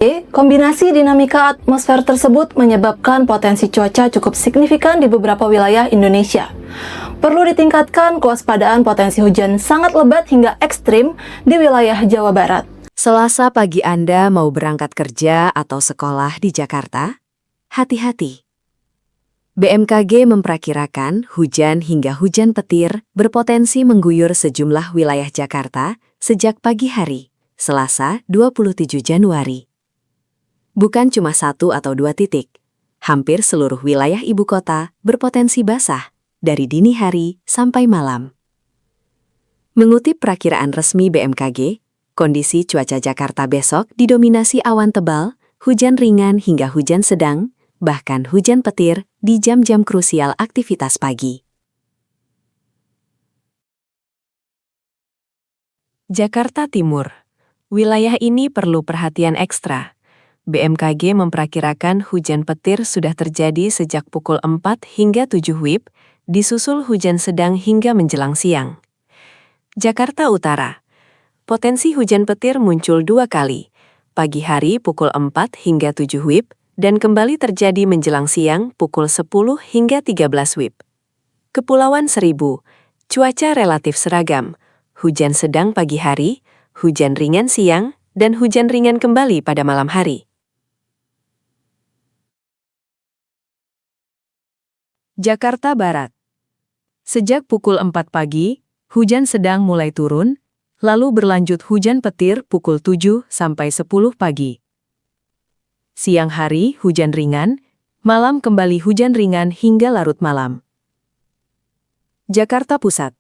Kombinasi dinamika atmosfer tersebut menyebabkan potensi cuaca cukup signifikan di beberapa wilayah Indonesia. Perlu ditingkatkan kewaspadaan potensi hujan sangat lebat hingga ekstrim di wilayah Jawa Barat. Selasa pagi Anda mau berangkat kerja atau sekolah di Jakarta? Hati-hati. BMKG memperkirakan hujan hingga hujan petir berpotensi mengguyur sejumlah wilayah Jakarta sejak pagi hari, Selasa 27 Januari. Bukan cuma 1 atau 2 titik, hampir seluruh wilayah ibu kota berpotensi basah dari dini hari sampai malam. Mengutip perakiraan resmi BMKG, kondisi cuaca Jakarta besok didominasi awan tebal, hujan ringan hingga hujan sedang, bahkan hujan petir di jam-jam krusial aktivitas pagi. Jakarta Timur. Wilayah ini perlu perhatian ekstra. BMKG memperkirakan hujan petir sudah terjadi sejak pukul 4 hingga 7 WIB, disusul hujan sedang hingga menjelang siang. Jakarta Utara. Potensi hujan petir muncul 2 kali, pagi hari pukul 4 hingga 7 WIB, dan kembali terjadi menjelang siang pukul 10 hingga 13 WIB. Kepulauan Seribu. Cuaca relatif seragam, hujan sedang pagi hari, hujan ringan siang, dan hujan ringan kembali pada malam hari. Jakarta Barat. Sejak pukul 4 pagi, hujan sedang mulai turun, lalu berlanjut hujan petir pukul 7 sampai 10 pagi. Siang hari hujan ringan, malam kembali hujan ringan hingga larut malam. Jakarta Pusat.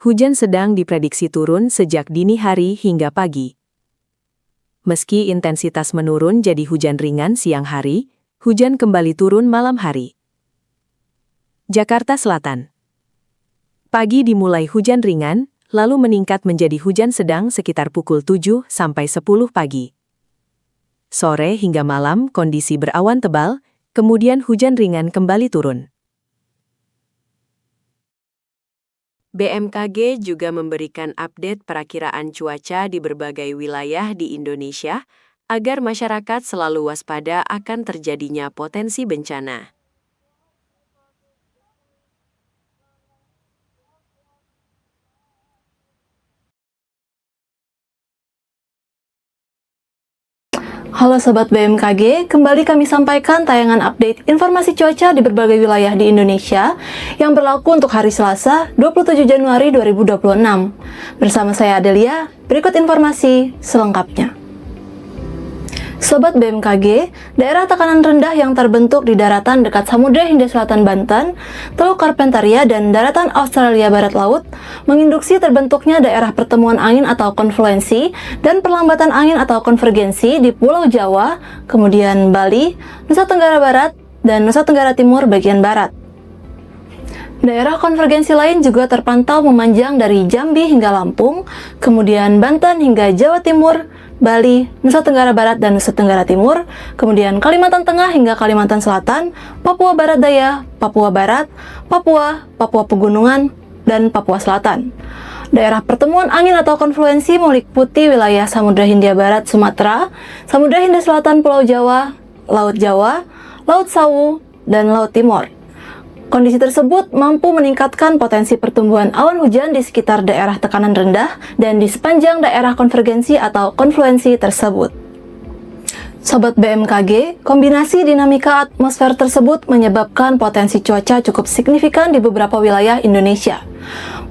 Hujan sedang diprediksi turun sejak dini hari hingga pagi. Meski intensitas menurun jadi hujan ringan siang hari, hujan kembali turun malam hari. Jakarta Selatan. Pagi dimulai hujan ringan, lalu meningkat menjadi hujan sedang sekitar pukul 7 sampai 10 pagi. Sore hingga malam kondisi berawan tebal, kemudian hujan ringan kembali turun. BMKG juga memberikan update perakiraan cuaca di berbagai wilayah di Indonesia agar masyarakat selalu waspada akan terjadinya potensi bencana. Halo Sobat BMKG, kembali kami sampaikan tayangan update informasi cuaca di berbagai wilayah di Indonesia yang berlaku untuk hari Selasa 27 Januari 2026. Bersama saya Adelia, berikut informasi selengkapnya. Sobat BMKG, daerah tekanan rendah yang terbentuk di daratan dekat Samudra Hindia Selatan Banten, Teluk Carpentaria, dan daratan Australia Barat Laut menginduksi terbentuknya daerah pertemuan angin atau konfluensi dan perlambatan angin atau konvergensi di Pulau Jawa, kemudian Bali, Nusa Tenggara Barat, dan Nusa Tenggara Timur bagian barat. Daerah konvergensi lain juga terpantau memanjang dari Jambi hingga Lampung, kemudian Banten hingga Jawa Timur, Bali, Nusa Tenggara Barat dan Nusa Tenggara Timur, kemudian Kalimantan Tengah hingga Kalimantan Selatan, Papua Barat Daya, Papua Barat, Papua, Papua Pegunungan, dan Papua Selatan. Daerah pertemuan angin atau konfluensi meliputi wilayah Samudra Hindia Barat Sumatera, Samudra Hindia Selatan Pulau Jawa, Laut Jawa, Laut Sawu, dan Laut Timur. Kondisi tersebut mampu meningkatkan potensi pertumbuhan awan hujan di sekitar daerah tekanan rendah dan di sepanjang daerah konvergensi atau konfluensi tersebut. Sobat BMKG, kombinasi dinamika atmosfer tersebut menyebabkan potensi cuaca cukup signifikan di beberapa wilayah Indonesia.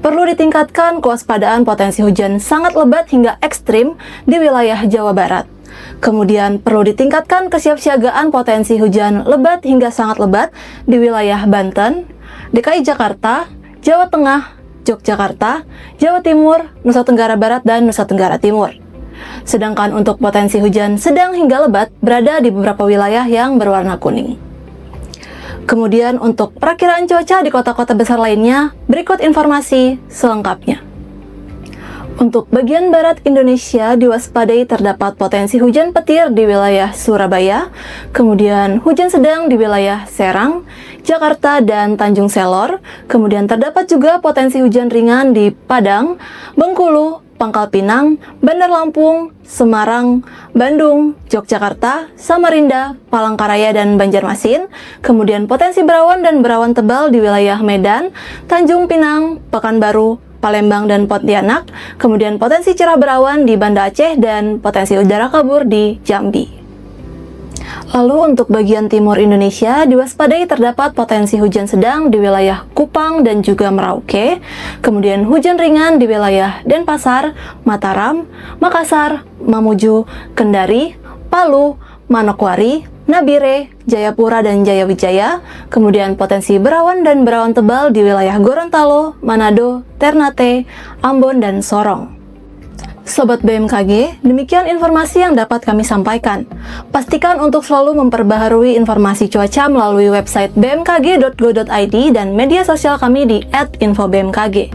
Perlu ditingkatkan kewaspadaan potensi hujan sangat lebat hingga ekstrim di wilayah Jawa Barat. Kemudian perlu ditingkatkan kesiapsiagaan potensi hujan lebat hingga sangat lebat di wilayah Banten, DKI Jakarta, Jawa Tengah, Yogyakarta, Jawa Timur, Nusa Tenggara Barat, dan Nusa Tenggara Timur. Sedangkan untuk potensi hujan sedang hingga lebat berada di beberapa wilayah yang berwarna kuning. Kemudian untuk perakiraan cuaca di kota-kota besar lainnya, berikut informasi selengkapnya. Untuk bagian barat Indonesia diwaspadai terdapat potensi hujan petir di wilayah Surabaya, kemudian hujan sedang di wilayah Serang, Jakarta, dan Tanjung Selor, kemudian terdapat juga potensi hujan ringan di Padang, Bengkulu, Pangkal Pinang, Bandar Lampung, Semarang, Bandung, Yogyakarta, Samarinda, Palangkaraya, dan Banjarmasin. Kemudian potensi berawan dan berawan tebal di wilayah Medan, Tanjung Pinang, Pekanbaru, Palembang, dan Pontianak. Kemudian potensi cerah berawan di Banda Aceh dan potensi udara kabur di Jambi. Lalu untuk bagian timur Indonesia, diwaspadai terdapat potensi hujan sedang di wilayah Kupang dan juga Merauke, kemudian hujan ringan di wilayah Denpasar, Mataram, Makassar, Mamuju, Kendari, Palu, Manokwari, Nabire, Jayapura, dan Jayawijaya, kemudian potensi berawan dan berawan tebal di wilayah Gorontalo, Manado, Ternate, Ambon, dan Sorong. Sobat BMKG, demikian informasi yang dapat kami sampaikan. Pastikan untuk selalu memperbaharui informasi cuaca melalui website bmkg.go.id dan media sosial kami di @infobmkg.